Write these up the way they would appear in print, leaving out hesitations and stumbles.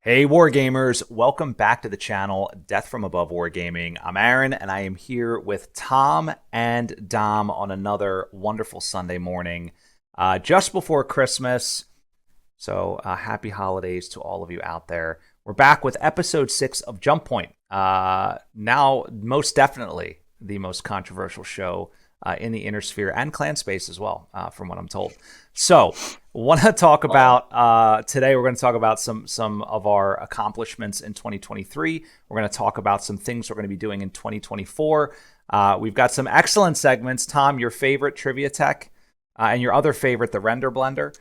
Hey Wargamers, welcome back to the channel, Death from Above Wargaming. I'm Aaron, and I am here with Thom and Dom on another wonderful Sunday morning, just before Christmas. So happy holidays to all of you out there. We're back with episode 6 of Jump Point. Now, most definitely the most controversial show in the Inner Sphere and Clan Space as well, from what I'm told. So, want to talk about today. We're going to talk about some of our accomplishments in 2023. We're going to talk about some things we're going to be doing in 2024. We've got some excellent segments. Thom, your favorite TriviaTech, and your other favorite, the Render Blender.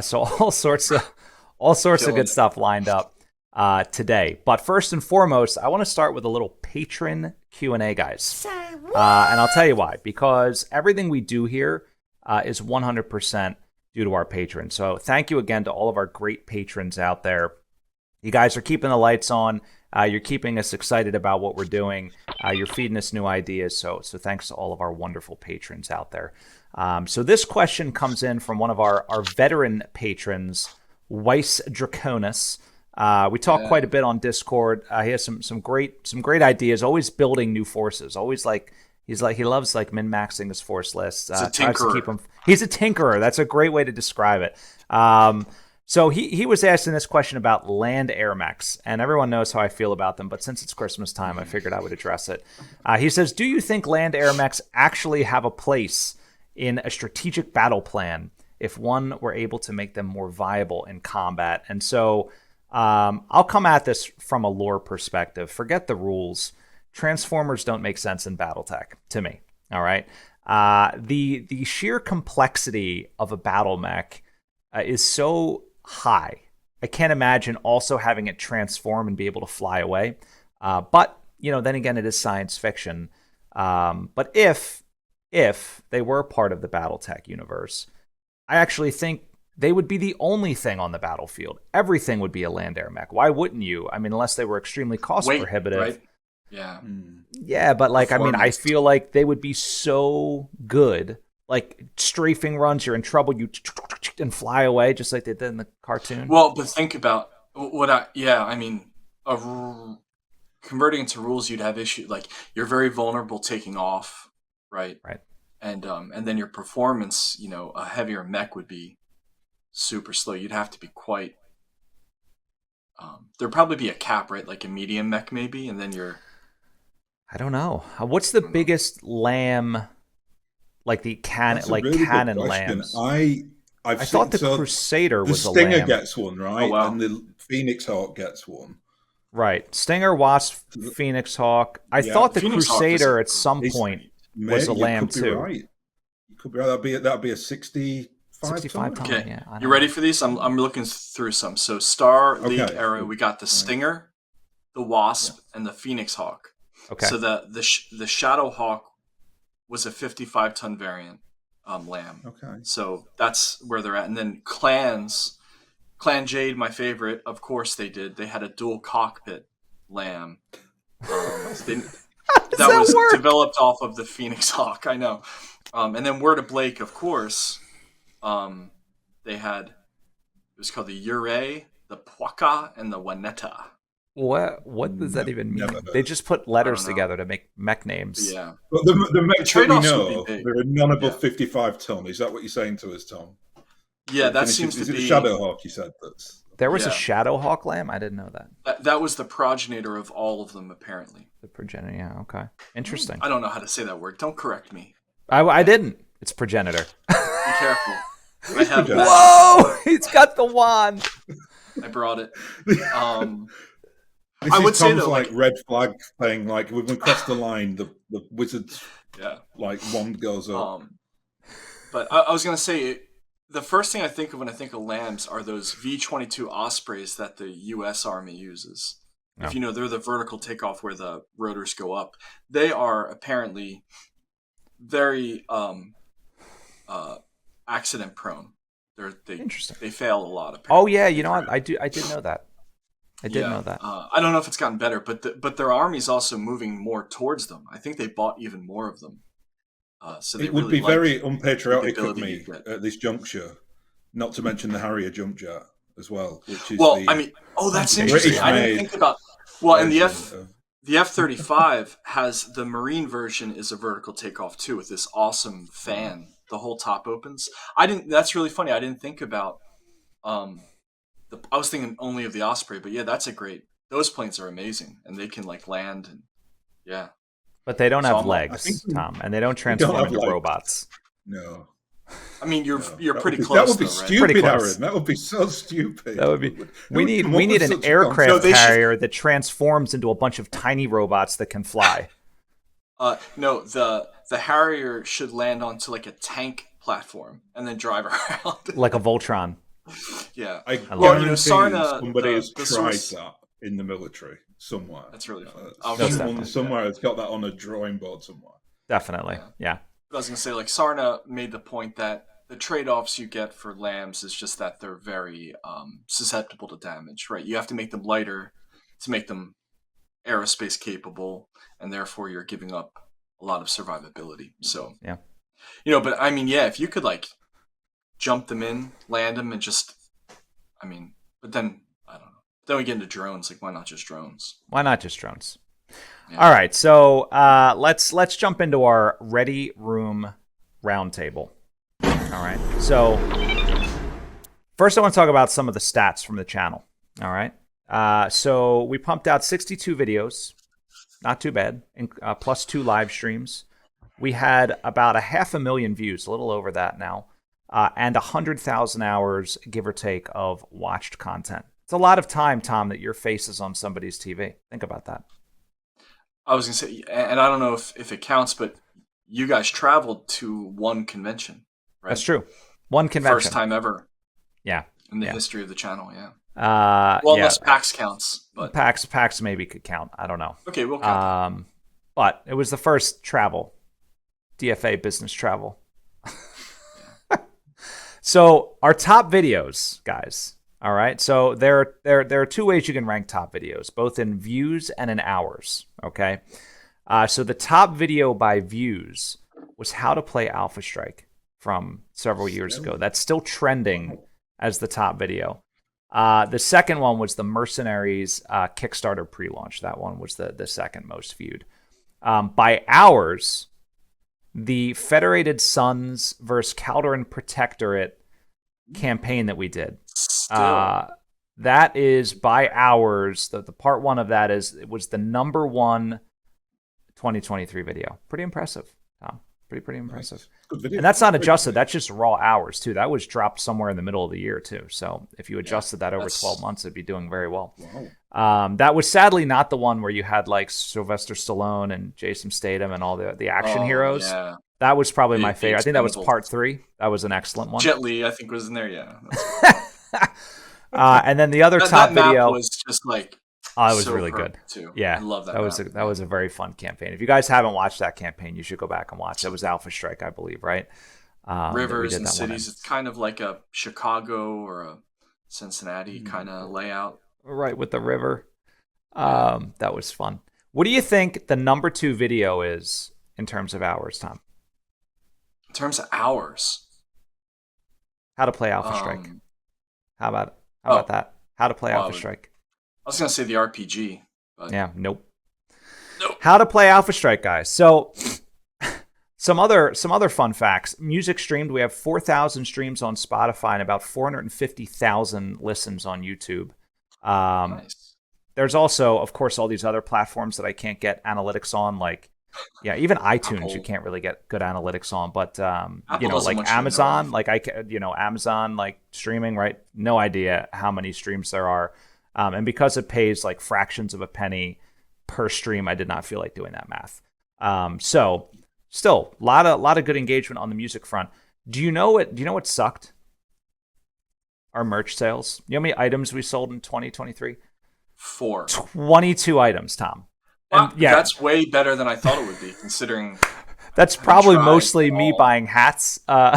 So all sorts of good stuff lined up today. But first and foremost, I want to start with a little patron Q&A, guys. And I'll tell you why. Because everything we do here is 100% due to our patrons. So thank you again to all of our great patrons out there. You guys are keeping the lights on. You're keeping us excited about what we're doing. You're feeding us new ideas. So thanks to all of our wonderful patrons out there. So this question comes in from one of our veteran patrons, Weiss Draconis. We talk quite a bit on Discord. He has some great ideas. Always building new forces. Always he loves min-maxing his force lists. He's a tinkerer. He's a tinkerer. That's a great way to describe it. So he was asking this question about land air mechs, and everyone knows how I feel about them. But since it's Christmas time, I figured I would address it. He says, "Do you think land air mechs actually have a place in a strategic battle plan if one were able to make them more viable in combat?" And so I'll come at this from a lore perspective. Forget the rules. Transformers don't make sense in BattleTech to me. All right. The sheer complexity of a battle mech is so high. I can't imagine also having it transform and be able to fly away. But then again, it is science fiction. But if they were part of the BattleTech universe, I actually think they would be the only thing on the battlefield. Everything would be a land air mech. Why wouldn't you? I mean, unless they were extremely cost prohibitive. Right? Yeah. Yeah, but I feel like they would be so good. Like strafing runs, you're in trouble, you and fly away just like they did in the cartoon. Well, but think about converting into rules, you'd have issue. Like you're very vulnerable taking off, right? Right. And then your performance, a heavier mech would be super slow. You'd have to be quite. There'd probably be a cap, right? Like a medium mech, maybe, and then you're. I don't know. What's the biggest lamb? Like the cannon, cannon lambs. I thought the Crusader was a lamb. The Stinger gets one, right? Oh, wow. And the Phoenix Hawk gets one. Right. Stinger, Wasp, Phoenix Hawk. I thought the Phoenix Crusader at some point was a lamb too. Right. You could be right. That'd be a 65 ton. Okay. Yeah, you ready for these? I'm looking through some. So Star League era, we got the Stinger, the Wasp, and the Phoenix Hawk. Okay. So the Shadow Hawk was a 55-ton variant lamb. Okay. So that's where they're at. And then Clan Jade, my favorite, of course they did. They had a dual cockpit lamb. That was developed off of the Phoenix Hawk, I know. And then Word of Blake, of course, they had, it was called the Ure, the Puaka, and the Waneta. What does that even mean? They just put letters together to make mech names. Yeah. But the mechs that we know, big. there are none above 55 ton. Is that what you're saying to us, Tom? Yeah, that seems to be... Is it be... the Shadowhawk you said? There was a Shadowhawk lamb? I didn't know that. That was the progenitor of all of them, apparently. The progenitor, yeah, okay. Interesting. I don't know how to say that word. Don't correct me. I didn't. It's progenitor. Be careful. I have Whoa! He's got the wand! I brought it. This I would is say Tom's though, like red flag thing. Like when we cross the line, the wizard's wand goes up. But I was gonna say the first thing I think of when I think of lambs are those V-22 Ospreys that the U.S. Army uses. Oh. If you know, they're the vertical takeoff where the rotors go up. They are apparently very accident prone. Interesting. They fail a lot. Apparently. Oh yeah, you know what? I did know that. I did know that. I don't know if it's gotten better, but their army's also moving more towards them. I think they bought even more of them. So it would be very unpatriotic of me at this juncture not to mention the Harrier jump jet. as well, which is that's interesting. I didn't think about. Well, and the F-35 has the Marine version is a vertical takeoff too, with this awesome fan. The whole top opens. That's really funny. I didn't think about. I was thinking only of the Osprey, but yeah, that's a great. Those planes are amazing, and they can like land and yeah. But they don't have legs, Thom, and they don't transform into robots. No. I mean, you're pretty close. That would be stupid, Aaron. That would be so stupid. That would be. We need an aircraft carrier that transforms into a bunch of tiny robots that can fly. No, the Harrier should land onto like a tank platform and then drive around like a Voltron. Yeah. Sarna. Somebody has tried that in the military somewhere. That's really fun. Somewhere has got that on a drawing board somewhere. Definitely, yeah. I was going to say, like, Sarna made the point that the trade-offs you get for lambs is just that they're very susceptible to damage, right? You have to make them lighter to make them aerospace capable, and therefore you're giving up a lot of survivability. So, yeah. But I mean, yeah, if you could, like, jump them in, land them, and just, but then, I don't know. Then we get into drones. Like, why not just drones? Why not just drones? Yeah. All right, so let's jump into our Ready Room Roundtable. All right, so first I want to talk about some of the stats from the channel. All right, so we pumped out 62 videos, not too bad, plus 2 live streams. We had about 500,000 views, a little over that now, and 100,000 hours, give or take, of watched content. It's a lot of time, Thom, that your face is on somebody's TV. Think about that. I was going to say, and I don't know if it counts, but you guys traveled to one convention, right? That's true. One convention. First time ever. Yeah. In the history of the channel, yeah. Unless PAX counts. But PAX maybe could count. I don't know. Okay, we'll count. But it was the first travel. DFA business travel. So our top videos, guys. All right, so there are 2 ways you can rank top videos, both in views and in hours, okay? So the top video by views was How to Play Alpha Strike from several years ago. That's still trending as the top video. The second one was the Mercenaries Kickstarter pre-launch. That one was the second most viewed. By hours, the Federated Sons versus Calderon Protectorate campaign that we did. That is by hours. The part 1 of that it was the number 1 2023 video. Pretty impressive, Thom. Pretty impressive. Nice. And that's not adjusted. That's just raw hours too. That was dropped somewhere in the middle of the year too. So if you adjusted that over 12 months, it'd be doing very well. Wow. That was sadly not the one where you had like Sylvester Stallone and Jason Statham and all the action heroes. Yeah. That was probably my favorite. I think that was part 3. That was an excellent one. Jet Li, I think, was in there. Yeah. And then the other top video was just like. Oh, it was really good too. Yeah, I love that. That was a very fun campaign. If you guys haven't watched that campaign, you should go back and watch. It was Alpha Strike, I believe, right? Rivers and cities. It's kind of like a Chicago or a Cincinnati kind of layout. Right, with the river. That was fun. What do you think the number 2 video is in terms of hours, Thom? In terms of hours? How to Play Alpha Strike. How about that? How to Play Alpha Strike. I was going to say the RPG. But... Yeah, nope. How to Play Alpha Strike, guys. So some other fun facts. Music streamed. We have 4,000 streams on Spotify and about 450,000 listens on YouTube. Nice. There's also, of course, all these other platforms that I can't get analytics on, like even iTunes. Apple. You can't really get good analytics on, but like Amazon, Amazon, like streaming, right? No idea how many streams there are. And because it pays like fractions of a penny per stream, I did not feel like doing that math. So still a lot of good engagement on the music front. Do you know what sucked? Our merch sales. You know how many items we sold in 2023? 4. 22 items, Thom. And, that's way better than I thought it would be, considering. That's probably mostly me buying hats. Can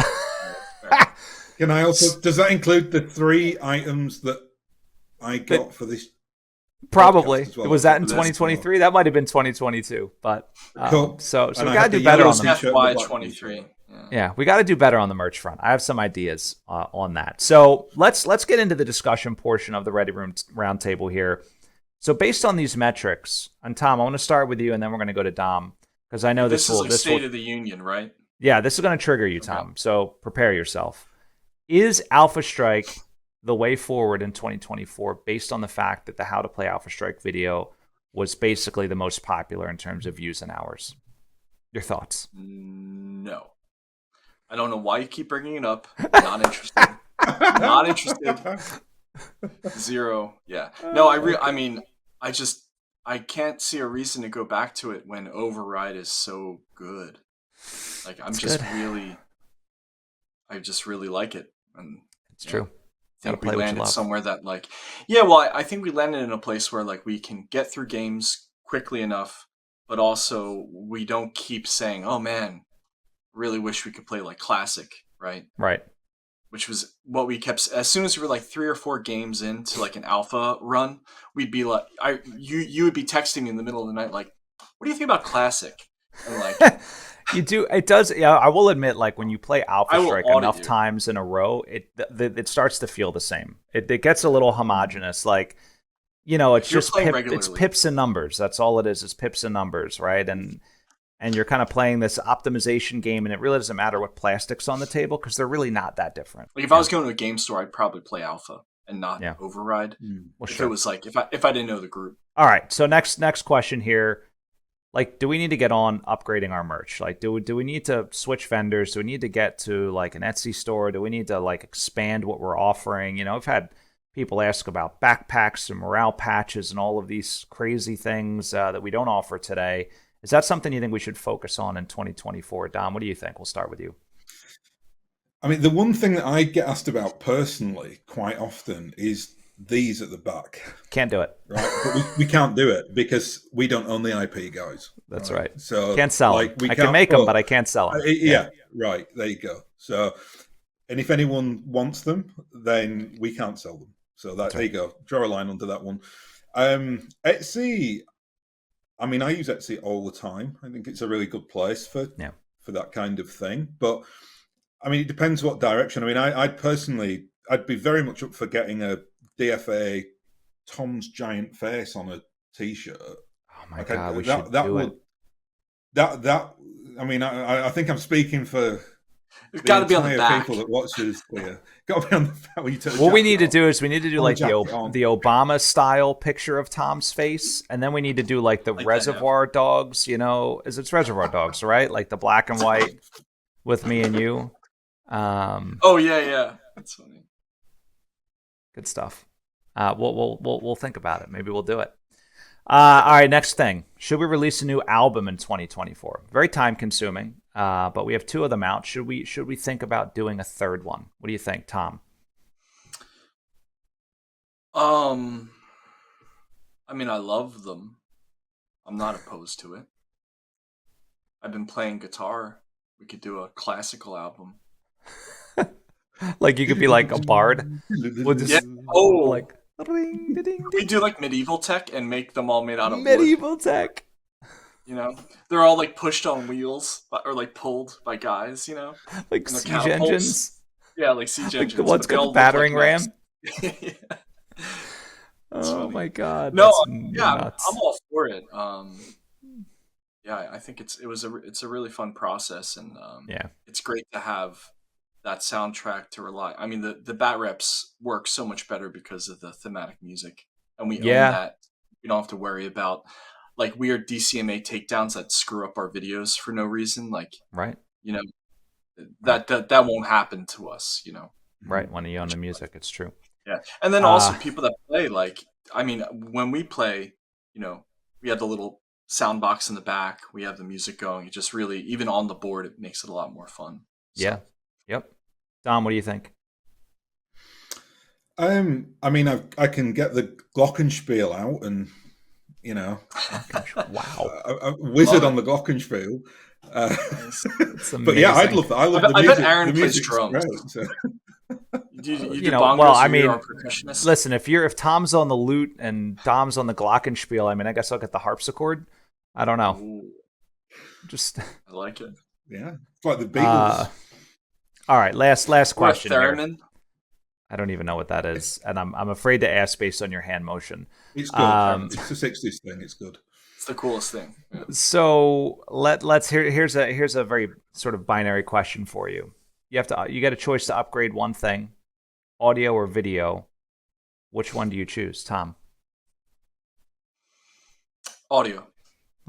I also? Does that include the 3 items that I got for this? Probably. Well? Was that in 2023? That might have been 2022. But cool. So we gotta do better on them. FY23. Yeah, we got to do better on the merch front. I have some ideas on that. So let's get into the discussion portion of the Ready Room Roundtable here. So based on these metrics, and Thom, I want to start with you, and then we're going to go to Dom, because I know this is like State of the Union, right? Yeah, this is going to trigger you, Thom. So prepare yourself. Is Alpha Strike the way forward in 2024 based on the fact that the How to Play Alpha Strike video was basically the most popular in terms of views and hours? Your thoughts? No. I don't know why you keep bringing it up. Not interested. Not interested. Zero. Yeah. No, I mean, I can't see a reason to go back to it when Override is so good. Like, I just really like it. And it's true. I think we landed somewhere that, like, I think we landed in a place where, like, we can get through games quickly enough, but also we don't keep saying, oh man, really wish we could play like Classic, right? Right. Which was what we kept. As soon as we were like 3 or 4 games into like an alpha run, we'd be like, you would be texting me in the middle of the night, like, what do you think about Classic? And like, you do. It does. Yeah, I will admit, like when you play Alpha Strike enough times in a row, it starts to feel the same. It gets a little homogenous. Like, you know, it's just it's pips and numbers. That's all it is. It's pips and numbers, right? And you're kind of playing this optimization game, and it really doesn't matter what plastic's on the table because they're really not that different. Like if I was going to a game store, I'd probably play Alpha and not Override. Well, if it was like if I didn't know the group. All right. So next question here. Like, do we need to get on upgrading our merch? Like, do we need to switch vendors? Do we need to get to like an Etsy store? Do we need to like expand what we're offering? You know, I've had people ask about backpacks and morale patches and all of these crazy things that we don't offer today. Is that something you think we should focus on in 2024? Dom, what do you think? We'll start with you. I mean, the one thing that I get asked about personally quite often is these at the back. Can't do it. Right? But we can't do it because we don't own the IP, guys. That's right. So can't sell them. I can make them, but I can't sell them. Yeah, right. There you go. So, and if anyone wants them, then we can't sell them. So there you go. Draw a line under that one. Etsy, I mean, I use Etsy all the time. I think it's a really good place for that kind of thing. But I mean, it depends what direction. I mean, I'd be very much up for getting a DFA Tom's giant face on a T-shirt. Oh my god, we should do it. I mean, I think I'm speaking for. It's got to be on the back. People that watches here. Got to be on the back. What we need to do is we need to do like the Obama style picture of Tom's face, and then we need to do like the Reservoir Dogs. You know, it's Reservoir Dogs, right? Like the black and white with me and you. Oh yeah, that's funny. Good stuff. We'll think about it. Maybe we'll do it. All right, next thing. Should we release a new album in 2024? Very time consuming, but we have 2 of them out. Should we think about doing a third one? What do you think, Thom? I mean, I love them. I'm not opposed to it. I've been playing guitar. We could do a classical album. Like you could be like a bard. We'll just, like we do like medieval tech and make them all made out of medieval tech. You know, they're all like pushed on wheels or like pulled by guys. You know, like siege engines. Yeah, like siege engines. The one's got the battering ram. Yeah. Oh my god! No, I'm all for it. Yeah, I think it's a really fun process, and it's great to have that soundtrack to rely. I mean, the bat reps work so much better because of the thematic music, and we own that. We don't have to worry about like weird DCMA takedowns that screw up our videos for no reason. Like, you know, that won't happen to us. You know, right? When you own the music, it's true. Yeah, and then also people that play, like, I mean, when we play, you know, we have the little sound box in the back. We have the music going. It just really, even on the board, it makes it a lot more fun. So. Yeah. Yep. Dom, what do you think? I mean, I can get the Glockenspiel out, and you know, wow, a wizard on the Glockenspiel. But yeah, I'd love that. I love the music. I bet Aaron plays drums. Great, so. You know, well, I mean, listen, if Tom's on the lute and Dom's on the Glockenspiel, I mean, I guess I'll get the harpsichord. I don't know. Ooh. Just I like it. Yeah, it's like the Beatles. All right, last Or a question here. theremin. I don't even know what that is, and I'm afraid to ask based on your hand motion. It's good. It's a 60s thing. It's good. It's the coolest thing. Yeah. So let's here's a very sort of binary question for you. You get a choice to upgrade one thing, audio or video. Which one do you choose, Thom? Audio.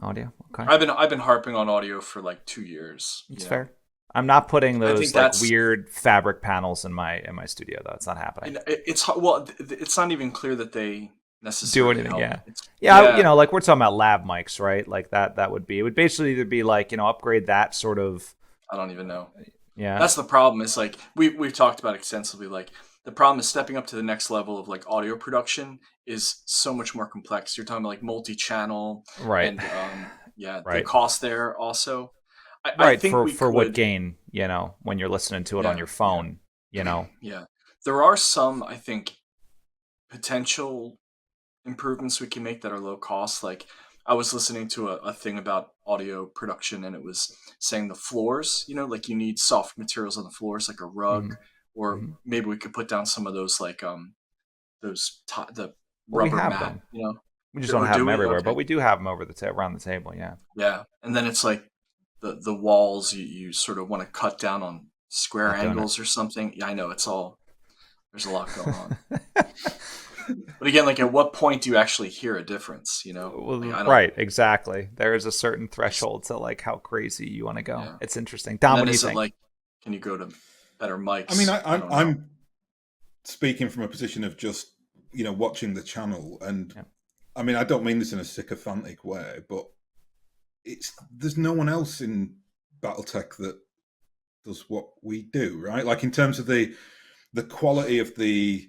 Audio. Okay. I've been harping on audio for like 2 years. It's fair. I'm not putting those like that's weird fabric panels in my studio though. It's not happening. It's not even clear that they necessarily do anything. help. Yeah. You know, like we're talking about lav mics, right? Like that would basically either be like, you know, upgrade that sort of. I don't even know. Yeah. That's the problem. It's like we've talked about extensively. Like the problem is stepping up to the next level of like audio production is so much more complex. You're talking about like multi-channel, right? And right. the cost there also. I think for what gain, you know, when you're listening to it on your phone, you know. Yeah, there are some, I think, potential improvements we can make that are low cost. Like I was listening to a thing about audio production, and it was saying the floors, you know, like you need soft materials on the floors, like a rug, or maybe we could put down some of those like the rubber mat, them. you know. We just don't have them everywhere, but we do have them over around the table. Yeah. Yeah, and then it's like the walls you sort of want to cut down on square angles or something. Yeah, I know there's a lot going on. But again, like at what point do you actually hear a difference? You know, right? Exactly. There is a certain threshold to like how crazy you want to go. Yeah. It's interesting. Thom, what do you think? Like, can you go to better mics? I mean, I'm speaking from a position of just watching the channel, and I mean, I don't mean this in a sycophantic way, but there's no one else in BattleTech that does what we do, right? Like in terms of the quality of the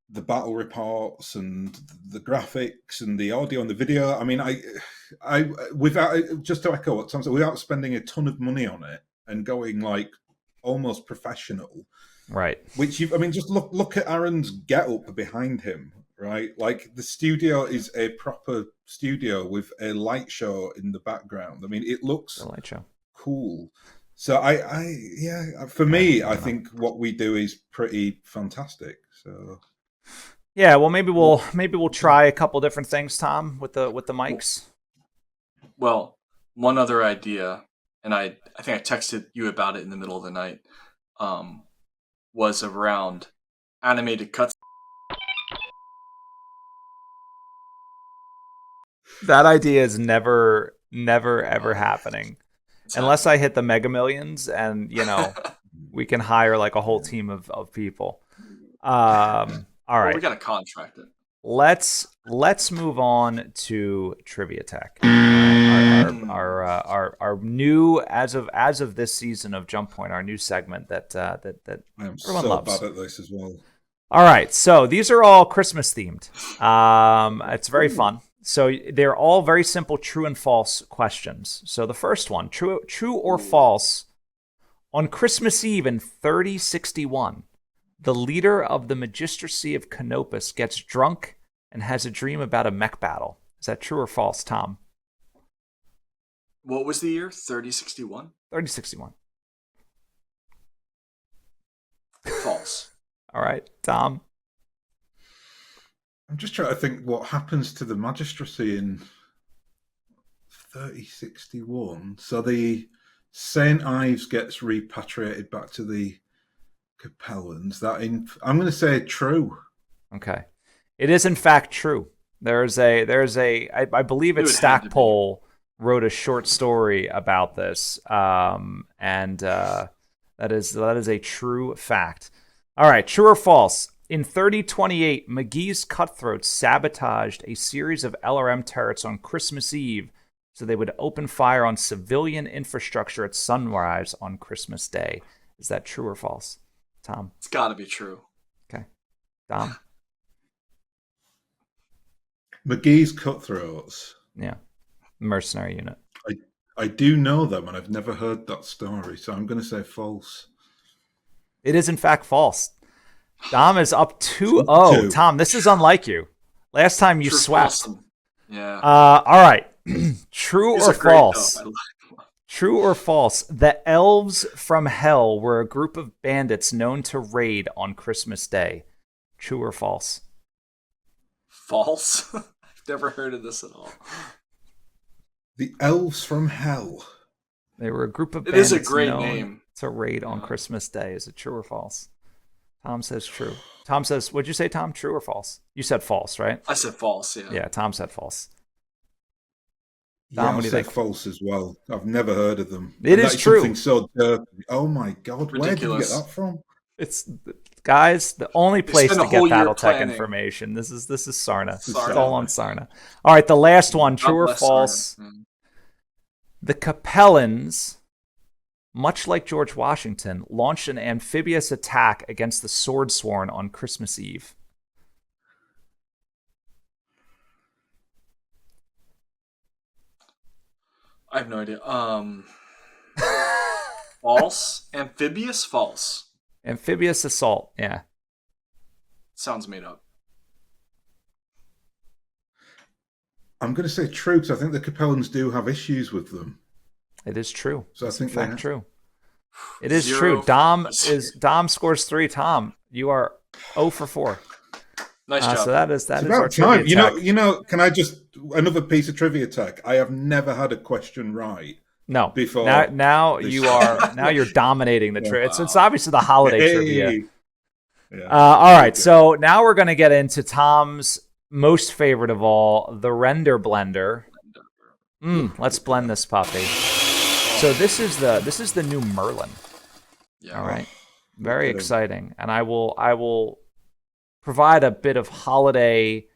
battle reports and the graphics and the audio and the video. I mean, I without, just to echo what Thom said, without spending a ton of money on it and going like almost professional, right? Which just look at Aaron's get-up behind him, right? Like the studio is a proper studio with a light show in the background. I mean, it looks a light show cool. So for me, I think what we do is pretty fantastic. So. Yeah, well, maybe we'll try a couple different things, Thom, with the mics. Well, one other idea, and I think I texted you about it in the middle of the night, was around animated cuts. That idea is never ever happening, unless I hit the Mega Millions, and we can hire like a whole team of people. All right, we got to contract it. Let's move on to TriviaTech. Our new as of this season of Jump Point, our new segment that I am everyone so loves. bad at this as well. All right, so these are all Christmas themed. It's very fun. So they're all very simple true and false questions. So the first one, true or false, on Christmas Eve in 3061. The leader of the magistracy of Canopus gets drunk and has a dream about a mech battle. Is that true or false, Thom? What was the year? 3061? 3061. False. All right, Thom? I'm just trying to think what happens to the magistracy in 3061. So the St. Ives gets repatriated back to the Capellans. I'm going to say true. Okay, it is in fact true. There's a I believe it's Stackpole wrote a short story about this, and that is a true fact. All right, true or false? In 3028, McGee's cutthroats sabotaged a series of LRM turrets on Christmas Eve, so they would open fire on civilian infrastructure at sunrise on Christmas Day. Is that true or false, Thom? It's got to be true. Okay. Thom? McGee's cutthroats. Yeah. Mercenary unit. I do know them, and I've never heard that story, so I'm going to say false. It is, in fact, false. Thom is up 2-0. Thom, this is unlike you. Last time you swept. Yeah. All right. True or false? True or false? The elves from hell were a group of bandits known to raid on Christmas Day. True or false? False. I've never heard of this at all. The elves from hell. They were a group of It bandits is a great known name. to raid on Christmas Day. Is it true or false? Tom says true. Tom says, what'd you say, Tom? True or false? You said false, right? I said false, yeah. Yeah, Tom said false. Yeah, Tom, what I'll do you say think? false as well. I've never heard of them. It is That true. Something so dirty. Oh my God, where did you get Ridiculous. that from? It's guys, the only place spent to a get whole year BattleTech planning. information. This is Sarna. It's Sarna. all on Sarna. All right, the last one, true God or bless false? Sarna. Mm. The Capellans, much like George Washington, launched an amphibious attack against the Swordsworn on Christmas Eve. I have no idea. False? Amphibious? False. Amphibious assault, yeah. Sounds made up. I'm going to say true because I think the Capellans do have issues with them. It is true. So I It's think in fact they- true. It is Zero. true. Dom scores 3. Tom, you are 0 for 4. Nice job. So that is It's our about trivia time. tech. You know. Can I just another piece of trivia tech? I have never had a question right. No. Before Now this- you're dominating the trivia. Wow. It's obviously the holiday trivia. Yeah. All right, so now we're going to get into Tom's most favorite of all, the render blender. Let's blend this puppy. So this is the new Merlin. Yeah. All right, very Look at him. exciting, and I will provide a bit of holiday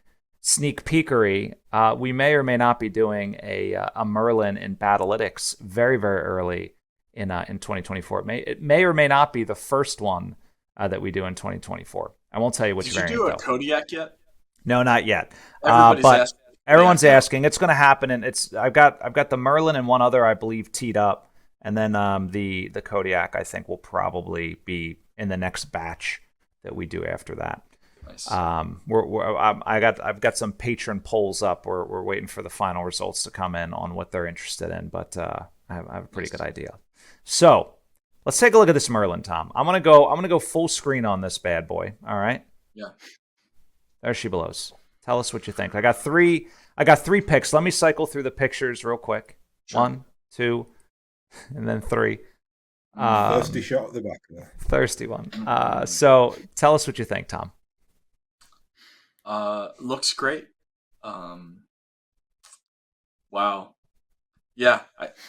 sneak peekery. We may or may not be doing a Merlin in Battlelytics very very early in 2024. It may or may not be the first one that we do in 2024. I won't tell you which Did you variant do a though. Kodiak yet? No, not yet. Everybody's But asking. everyone's Yeah. asking. It's going to happen, and I've got the Merlin and one other I believe teed up, and then the Kodiak I think will probably be in the next batch that we do after that. Nice. I've got some patron polls up. We're waiting for the final results to come in on what they're interested in, but I have a pretty good idea. So let's take a look at this Merlin, Tom. I'm gonna go full screen on this bad boy. All right. Yeah. There she blows. Tell us what you think. I got three picks. Let me cycle through the pictures real quick. Sure. 1, 2, and then 3. Thirsty shot at the back there. Thirsty one. So tell us what you think, Tom. Looks great. Wow. Yeah,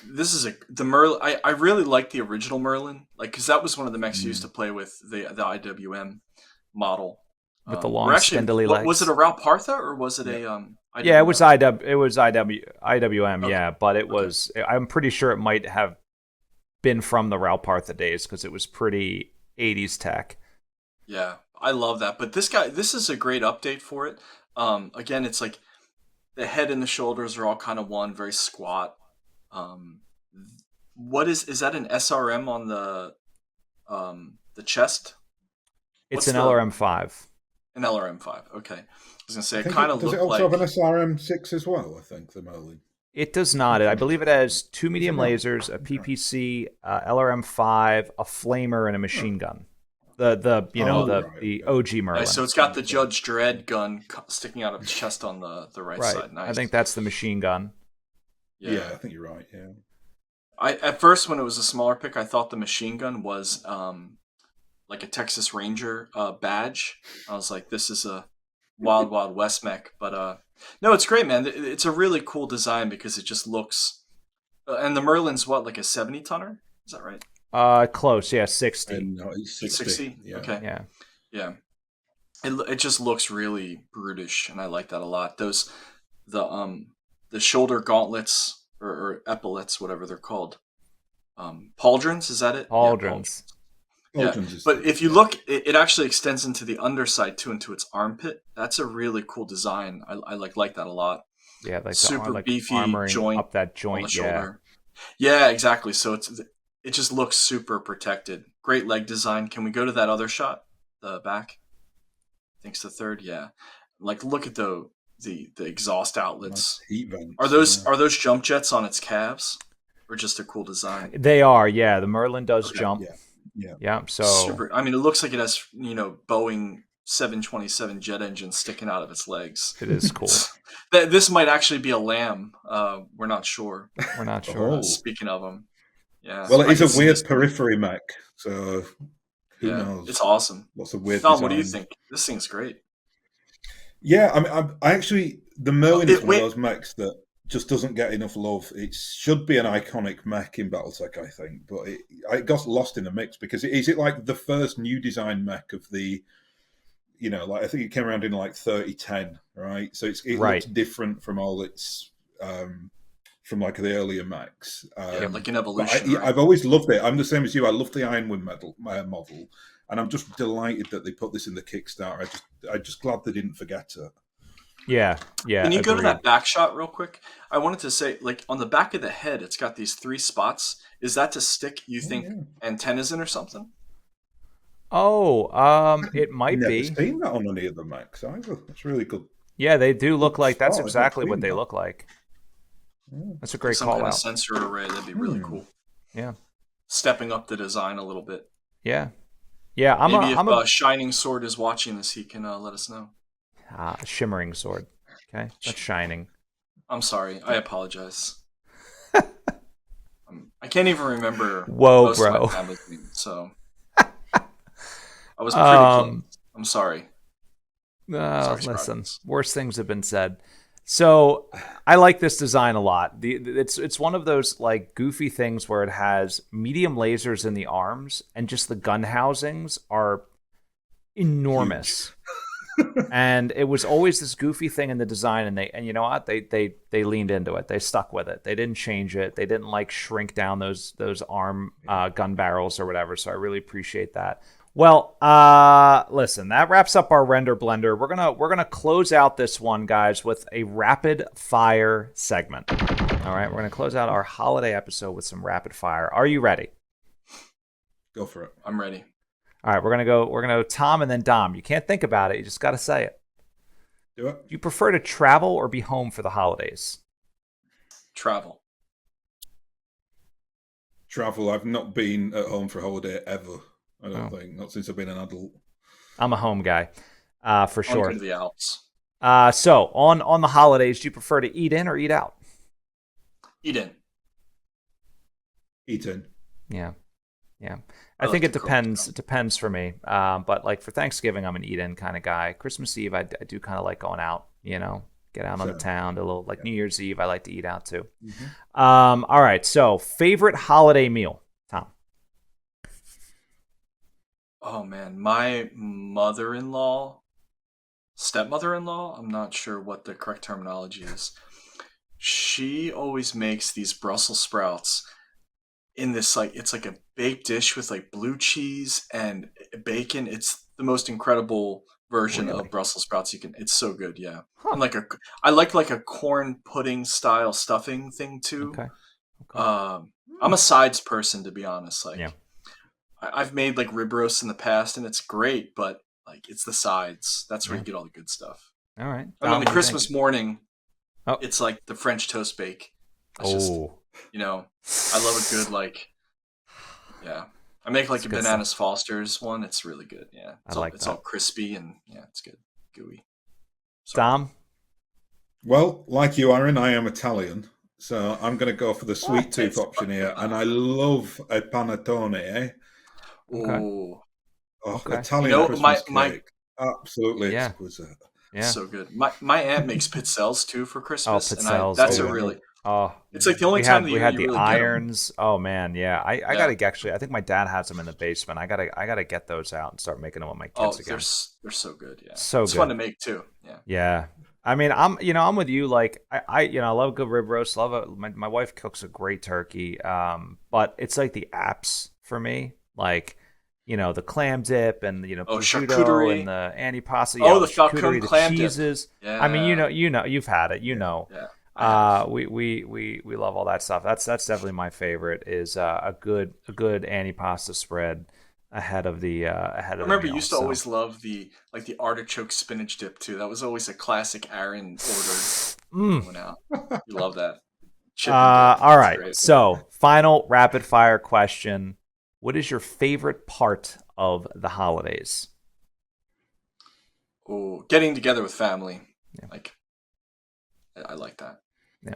this is the Merlin. I really like the original Merlin, like because that was one of the mechs used to play with the IWM model With the Or long, actually, spindly legs. Was it a Ralpartha or was it a IWM? Yeah, it was IWM. Okay. Yeah, but it was. I'm pretty sure it might have been from the Ralpartha days because it was pretty 80s tech. Yeah, I love that. But this is a great update for it. Again, it's like the head and the shoulders are all kind of one, very squat. What is that an SRM on the chest? It's What's an the- LRM5. An LRM5. Okay, I was gonna say I it think kind of does it looked also like. have an SRM6 as well? I think the Merlin. It does not. I believe it has 2 medium lasers, a PPC, LRM5, a flamer, and a machine gun. The OG Merlin. Nice. So it's got the Judge Dredd gun sticking out of its chest on the right right. side. Nice. I think that's the machine gun. Yeah, I think you're right. Yeah. At first, when it was a smaller pick, I thought the machine gun was like a Texas Ranger badge. I was like, this is a Wild Wild West mech. But no, it's great, man. It's a really cool design because it just looks. And the Merlin's what, like a 70 tonner? Is that right? Close. Yeah, 60. And no, it's 60. 60? Yeah. Okay. Yeah. Yeah. It just looks really brutish, and I like that a lot. The shoulder gauntlets or epaulets, whatever they're called. Pauldrons, is that it? Pauldrons. Yeah, Pauldrons is but the- if you look, it actually extends into the underside too, into its armpit. That's a really cool design. I like that a lot. Yeah, like Super the beefy armoring joint up that On the joint. Yeah. shoulder. Yeah, exactly. So it just looks super protected. Great leg design. Can we go to that other shot? The back? I think it's the third. Yeah. Like look at the exhaust outlets. nice heat vents. Are those jump jets on its calves? or just a cool design? They are, yeah. The Merlin does jump. Yeah. So super. I mean, it looks like it has Boeing 727 jet engines sticking out of its legs. It is cool. This might actually be a lamb. We're not sure. We're not sure. Oh. Speaking of them, yeah. Well, it is a weird periphery mech, so who knows? It's awesome. Lots of weird. Thom, design. what do you think? This thing's great. Yeah, I mean, I actually the Merlin is one of those mechs that just doesn't get enough love. It should be an iconic mech in BattleTech, I think, but it got lost in the mix because is it like the first new design mech of the, like I think it came around in like 3010, right? So it looks different from all its from like the earlier mechs. Like an evolution. I've always loved it. I'm the same as you. I love the Ironwind model, and I'm just delighted that they put this in the Kickstarter. I'm just glad they didn't forget it. Yeah. Can you go to that back shot real quick? I wanted to say, like, on the back of the head, it's got these 3 spots. Is that to stick, you think, antennas in or something? Oh, it might be. Never seen that on any of the mechs either. That's really good. Yeah, they do look like that's exactly what they look like. That's a great some call kind out. Of sensor array, that'd be really cool. Yeah. Stepping up the design a little bit. Yeah. Maybe if Shining Sword is watching this, he can let us know. A shimmering sword. Okay, that's shining. I'm sorry. I apologize. I can't even remember. Whoa, most bro. Of my family's name, so I was pretty close. I'm sorry. Listen, worse things have been said. So I like this design a lot. It's one of those like goofy things where it has medium lasers in the arms, and just the gun housings are enormous. And it was always this goofy thing in the design, and you know what? They leaned into it. They stuck with it. They didn't change it. They didn't like shrink down those arm gun barrels or whatever. So I really appreciate that. Well, listen, that wraps up our render blender. We're gonna close out this one, guys, with a rapid fire segment. All right, we're gonna close out our holiday episode with some rapid fire. Are you ready? Go for it. I'm ready. All right, we're gonna go Thom and then Dom. You can't think about it. You just got to say it. Do it. Do you prefer to travel or be home for the holidays? Travel. I've not been at home for a holiday ever. I don't think. Not since I've been an adult. I'm a home guy, for sure. Onto the Alps. So on the holidays, do you prefer to eat in or eat out? Eat in. Eat in. Yeah. I think it depends. It depends for me. But like for Thanksgiving, I'm an eat-in kind of guy. Christmas Eve, I do kind of like going out. Get out on the town. A little like New Year's Eve, I like to eat out too. Mm-hmm. All right. So favorite holiday meal, Thom? Oh man, my stepmother-in-law. I'm not sure what the correct terminology is. She always makes these Brussels sprouts in this it's like a baked dish with like blue cheese and bacon. It's the most incredible version of Brussels sprouts it's so good. Yeah. And I like a corn pudding style stuffing thing too. Okay. I'm a sides person, to be honest. I've made like rib roast in the past and it's great, but like it's the sides. That's where you get all the good stuff. All right. And on the Christmas morning, it's like the French toast bake. It's I love a good I make like a Bananas stuff. Foster's one. It's really good. Yeah. It's all crispy and it's good. Gooey. Thom? Well, like you, Aaron, I am Italian. So I'm going to go for the sweet tooth option here. And I love a panettone. Okay. Italian Christmas cake. Absolutely exquisite. Yeah. So good. My aunt makes pizzelles too for Christmas. Pizzelles. That's a really... it's like the only time we had the really irons. Oh man, yeah. I gotta actually. I think my dad has them in the basement. I gotta get those out and start making them with my kids again. They're so good. Yeah, so it's good. Fun to make too. Yeah. Yeah. I mean, I'm with you. Like I love a good rib roast. My wife cooks a great turkey. But it's like the apps for me. Like, the clam dip and prosciutto and the antipasta. The falcon clam cheeses. Dip. Yeah. I mean, you've had it. Yeah. We love all that stuff. That's definitely my favorite. Is a good antipasta spread ahead of the I remember you used to always love the artichoke spinach dip too. That was always a classic Aaron order. Went out. You love that. All right. So, final rapid fire question. What is your favorite part of the holidays? Oh, getting together with family. Yeah. Like, I like that. Yeah.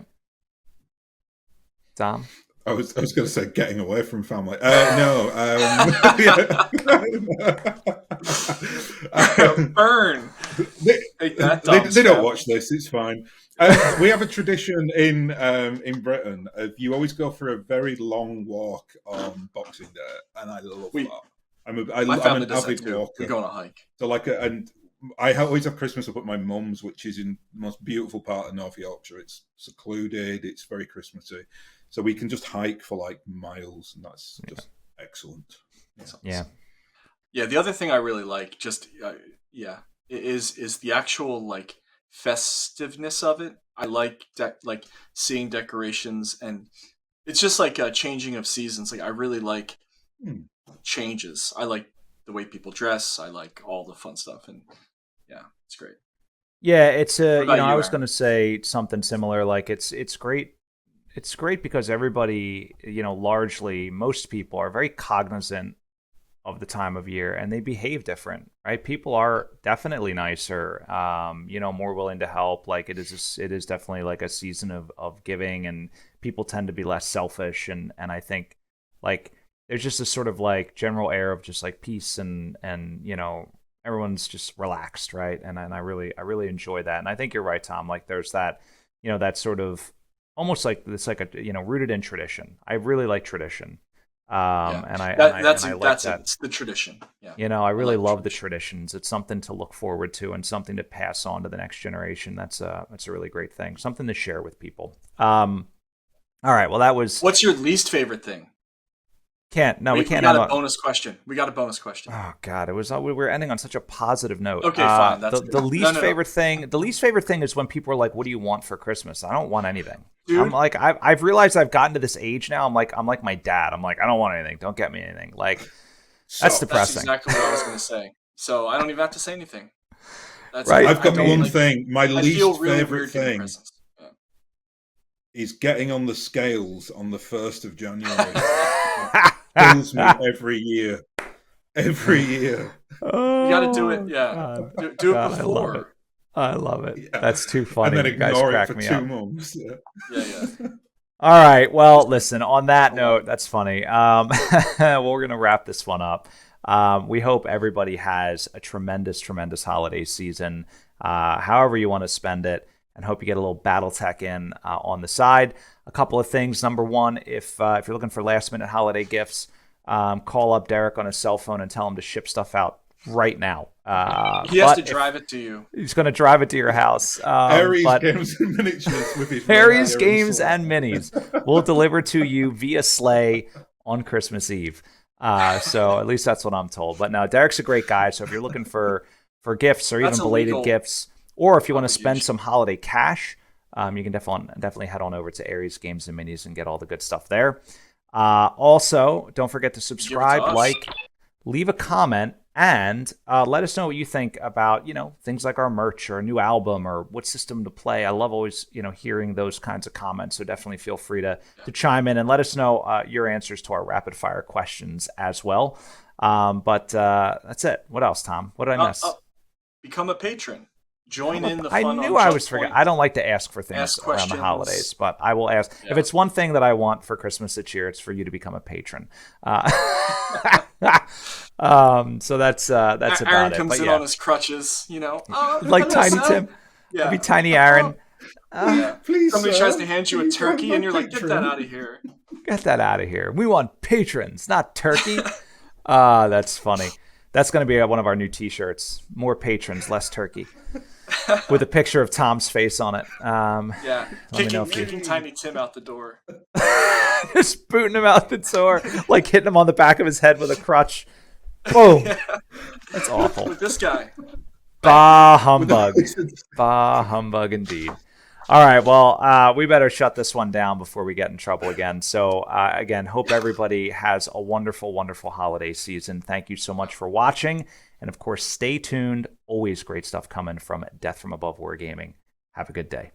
Thom? I was going to say getting away from family. No. Burn. They don't watch this. It's fine. We have a tradition in Britain. You always go for a very long walk on Boxing Day, and I love that. I'm an avid walker. We go on a hike. So and I always have Christmas up at my mum's, which is in the most beautiful part of North Yorkshire. It's secluded. It's very Christmassy. So we can just hike for like miles, and that's just excellent. Yeah. The other thing I really like, is the actual like festiveness of it. I like seeing decorations, and it's just like a changing of seasons. Like I really like changes. I like the way people dress. I like all the fun stuff, and it's great. Yeah, it's I was going to say something similar. Like it's great. It's great because everybody, largely most people are very cognizant of the time of year, and they behave different, right? People are definitely nicer, more willing to help. Like it is definitely like a season of giving, and people tend to be less selfish. And I think like there's just a sort of like general air of just like peace and everyone's just relaxed, right? And I really enjoy that. And I think you're right, Thom. Like there's that, that sort of almost like it's like a rooted in tradition. I really like tradition. And I like that. It's the tradition. Yeah. I really love the traditions. It's something to look forward to and something to pass on to the next generation. That's a really great thing. Something to share with people. All right. Well, that was. What's your least favorite thing? We can't. We got a bonus question. Oh God, we were ending on such a positive note. Okay, fine. That's the least favorite thing. The least favorite thing is when people are like, "What do you want for Christmas?" I don't want anything. Dude. I'm like, I've realized I've gotten to this age now. I'm like my dad. I'm like, I don't want anything. Don't get me anything. Like, that's depressing. That's exactly what I was going to say. So I don't even have to say anything. That's right. I've got one thing. My least favorite thing Yeah. is getting on the scales on the 1st of January. Kills me every year. Oh, you got to do it. Yeah, do it before. I love it. Yeah. That's too funny. And then ignore it for me 2 up. months. Yeah. All right. Well, listen. On that note, that's funny. Well, we're gonna wrap this one up. We hope everybody has a tremendous, tremendous holiday season. However you want to spend it, and hope you get a little BattleTech in on the side. A couple of things. Number one, if you're looking for last-minute holiday gifts, call up Derek on his cell phone and tell him to ship stuff out right now. He has to drive it to you. He's going to drive it to your house. Aries Games Miniatures with his Aries Games and Minis will deliver to you via sleigh on Christmas Eve. So at least that's what I'm told. But no, Derek's a great guy. So if you're looking for gifts or even belated gifts, or if you want to spend some holiday cash, you can definitely head on over to Aries Games and Minis and get all the good stuff there. Also, don't forget to subscribe, like, leave a comment, and let us know what you think about, things like our merch or a new album or what system to play. I love always, hearing those kinds of comments. So definitely feel free to chime in and let us know your answers to our rapid fire questions as well. But that's it. What else, Thom? What did I miss? Become a patron. Join in the fun. I knew I was forgetting. I don't like to ask for things around the holidays, but I will ask. Yeah. If it's one thing that I want for Christmas this year, it's for you to become a patron. So that's about it. Aaron comes in on his crutches, like Tiny Tim. Yeah. Maybe Tiny Aaron. Please, somebody tries to hand you a turkey, and you're like, "Get that out of here! Get that out of here! We want patrons, not turkey." That's funny. That's going to be one of our new T-shirts. More patrons, less turkey. With a picture of Tom's face on it. Kicking Tiny Tim out the door. Just booting him out the door. Like hitting him on the back of his head with a crutch. Boom. Yeah. That's awful. With this guy. Bah humbug. Bah humbug indeed. All right, well, we better shut this one down before we get in trouble again. So, again, hope everybody has a wonderful, wonderful holiday season. Thank you so much for watching. And, of course, stay tuned. Always great stuff coming from Death from Above Wargaming. Have a good day.